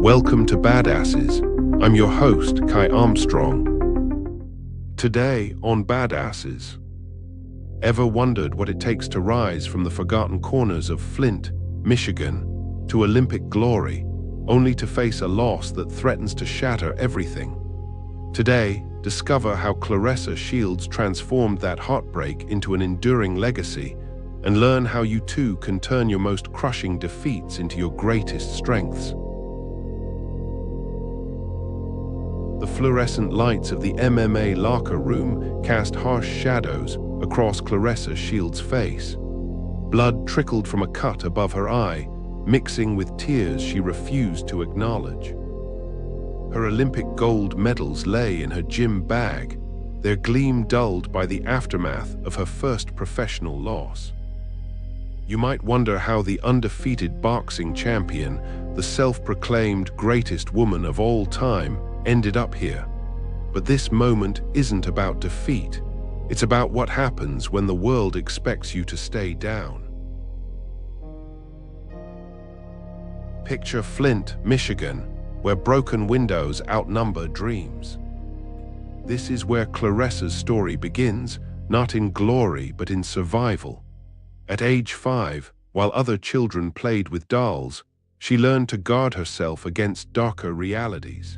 Welcome to Badasses. I'm your host, Kai Armstrong. Today on Badasses. Ever wondered what it takes to rise from the forgotten corners of Flint, Michigan, to Olympic glory, only to face a loss that threatens to shatter everything? Today, discover how Claressa Shields transformed that heartbreak into an enduring legacy, and learn how you too can turn your most crushing defeats into your greatest strengths. The fluorescent lights of the MMA locker room cast harsh shadows across Claressa Shields' face. Blood trickled from a cut above her eye, mixing with tears she refused to acknowledge. Her Olympic gold medals lay in her gym bag, their gleam dulled by the aftermath of her first professional loss. You might wonder how the undefeated boxing champion, the self-proclaimed greatest woman of all time, ended up here. But this moment isn't about defeat. It's about what happens when the world expects you to stay down. Picture Flint, Michigan, where broken windows outnumber dreams. This is where Claressa's story begins, not in glory but in survival. At age 5, while other children played with dolls, she learned to guard herself against darker realities.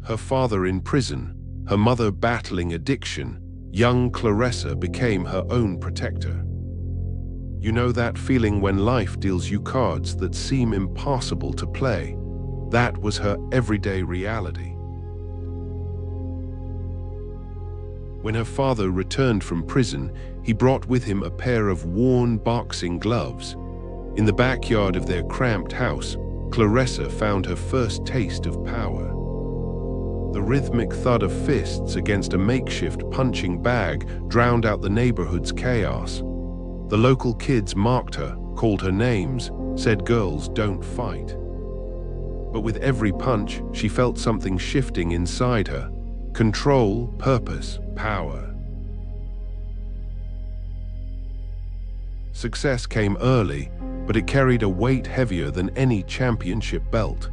Her father in prison, her mother battling addiction, young Claressa became her own protector. You know that feeling when life deals you cards that seem impossible to play? That was her everyday reality. When her father returned from prison, he brought with him a pair of worn boxing gloves. In the backyard of their cramped house, Claressa found her first taste of power. The rhythmic thud of fists against a makeshift punching bag drowned out the neighborhood's chaos. The local kids mocked her, called her names, said girls don't fight. But with every punch, she felt something shifting inside her. Control, purpose, power. Success came early, but it carried a weight heavier than any championship belt.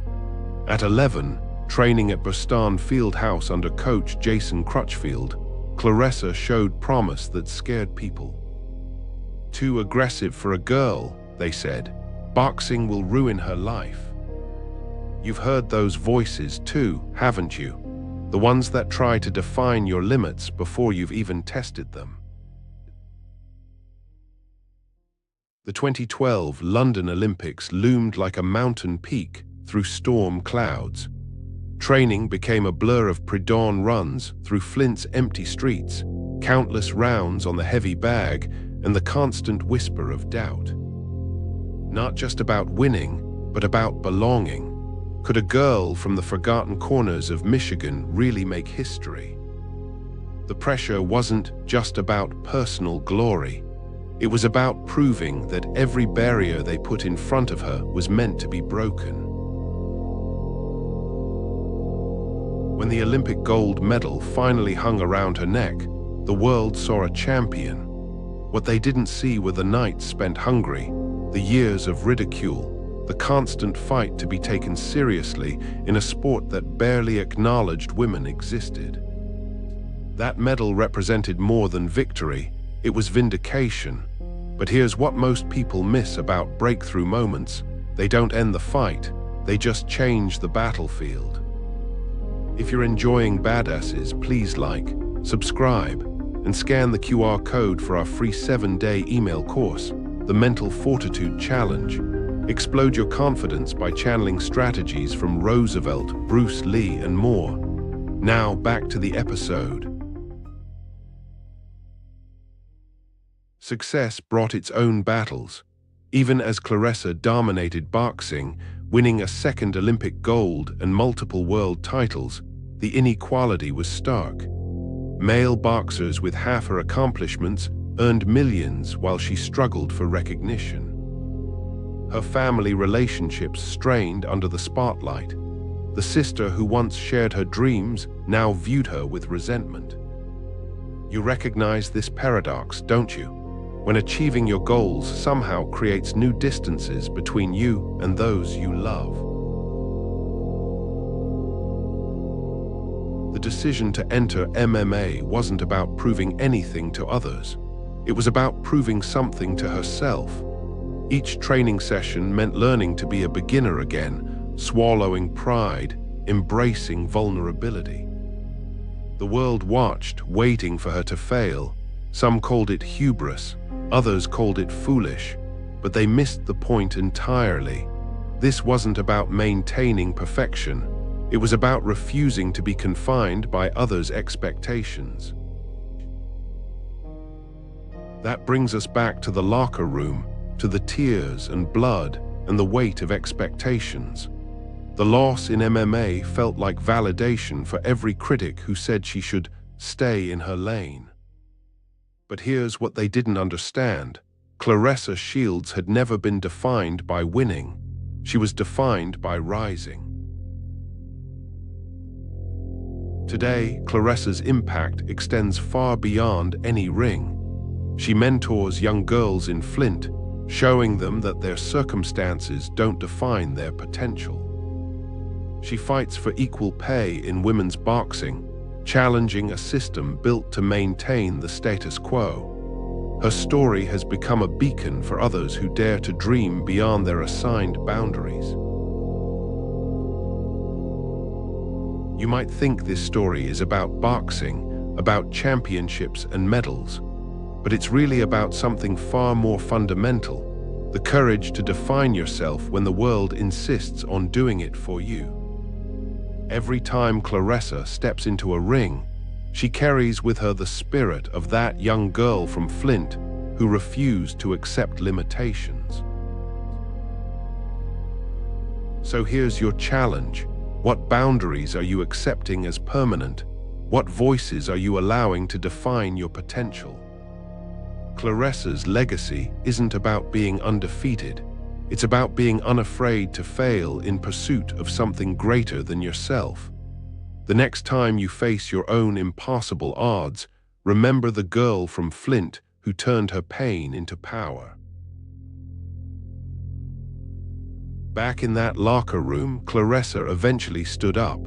At 11, training at Boston Fieldhouse under coach Jason Crutchfield, Claressa showed promise that scared people. Too aggressive for a girl, they said. Boxing will ruin her life. You've heard those voices too, haven't you? The ones that try to define your limits before you've even tested them. The 2012 London Olympics loomed like a mountain peak through storm clouds. Training became a blur of pre-dawn runs through Flint's empty streets, countless rounds on the heavy bag, and the constant whisper of doubt. Not just about winning, but about belonging. Could a girl from the forgotten corners of Michigan really make history? The pressure wasn't just about personal glory. It was about proving that every barrier they put in front of her was meant to be broken. When the Olympic gold medal finally hung around her neck, the world saw a champion. What they didn't see were the nights spent hungry, the years of ridicule, the constant fight to be taken seriously in a sport that barely acknowledged women existed. That medal represented more than victory, it was vindication. But here's what most people miss about breakthrough moments: they don't end the fight, they just change the battlefield. If you're enjoying Badasses, please like, subscribe, and scan the QR code for our free 7-day email course, The Mental Fortitude Challenge. Explode your confidence by channeling strategies from Roosevelt, Bruce Lee, and more. Now back to the episode. Success brought its own battles. Even as Claressa dominated boxing, winning a second Olympic gold and multiple world titles, the inequality was stark. Male boxers with half her accomplishments earned millions while she struggled for recognition. Her family relationships strained under the spotlight. The sister who once shared her dreams now viewed her with resentment. You recognize this paradox, don't you? When achieving your goals somehow creates new distances between you and those you love. The decision to enter MMA wasn't about proving anything to others. It was about proving something to herself. Each training session meant learning to be a beginner again, swallowing pride, embracing vulnerability. The world watched, waiting for her to fail. Some called it hubris, others called it foolish, but they missed the point entirely. This wasn't about maintaining perfection. It was about refusing to be confined by others' expectations. That brings us back to the locker room, to the tears and blood and the weight of expectations. The loss in MMA felt like validation for every critic who said she should stay in her lane. But here's what they didn't understand. Claressa Shields had never been defined by winning. She was defined by rising. Today, Claressa's impact extends far beyond any ring. She mentors young girls in Flint, showing them that their circumstances don't define their potential. She fights for equal pay in women's boxing, challenging a system built to maintain the status quo. Her story has become a beacon for others who dare to dream beyond their assigned boundaries. You might think this story is about boxing, about championships and medals, but it's really about something far more fundamental: the courage to define yourself when the world insists on doing it for you. Every time Claressa steps into a ring, she carries with her the spirit of that young girl from Flint who refused to accept limitations. So here's your challenge. What boundaries are you accepting as permanent? What voices are you allowing to define your potential? Claressa's legacy isn't about being undefeated. It's about being unafraid to fail in pursuit of something greater than yourself. The next time you face your own impossible odds, remember the girl from Flint who turned her pain into power. Back in that locker room, Claressa eventually stood up.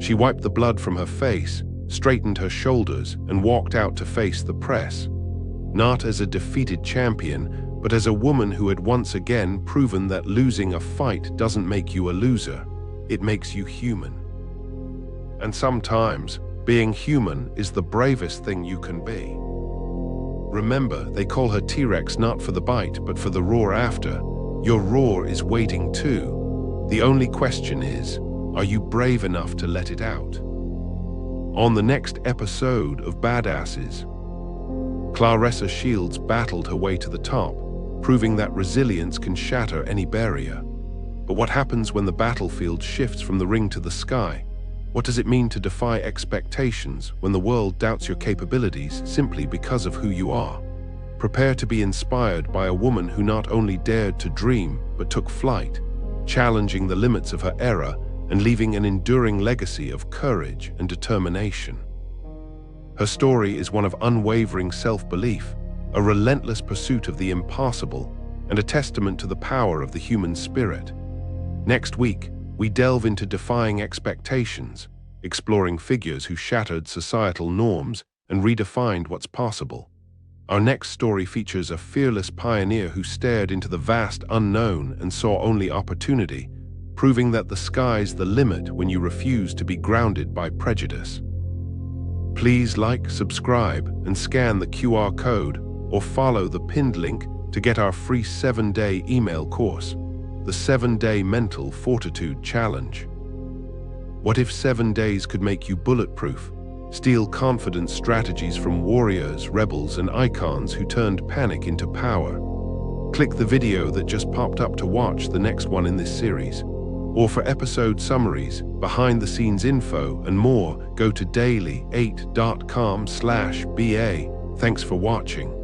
She wiped the blood from her face, straightened her shoulders, and walked out to face the press. Not as a defeated champion, but as a woman who had once again proven that losing a fight doesn't make you a loser. It makes you human. And sometimes, being human is the bravest thing you can be. Remember, they call her T-Rex not for the bite, but for the roar after. Your roar is waiting too. The only question is, are you brave enough to let it out? On the next episode of Badasses, Claressa Shields battled her way to the top, proving that resilience can shatter any barrier. But what happens when the battlefield shifts from the ring to the sky? What does it mean to defy expectations when the world doubts your capabilities simply because of who you are? Prepare to be inspired by a woman who not only dared to dream, but took flight, challenging the limits of her era and leaving an enduring legacy of courage and determination. Her story is one of unwavering self-belief, a relentless pursuit of the impossible, and a testament to the power of the human spirit. Next week, we delve into defying expectations, exploring figures who shattered societal norms and redefined what's possible. Our next story features a fearless pioneer who stared into the vast unknown and saw only opportunity, proving that the sky's the limit when you refuse to be grounded by prejudice. Please like, subscribe, and scan the QR code or follow the pinned link to get our free 7-day email course, the 7-Day Mental Fortitude Challenge. What if 7 days could make you bulletproof? Steal confidence strategies from warriors, rebels, and icons who turned panic into power. Click the video that just popped up to watch the next one in this series. Or for episode summaries, behind-the-scenes info, and more, go to daily8.com/BA. Thanks for watching.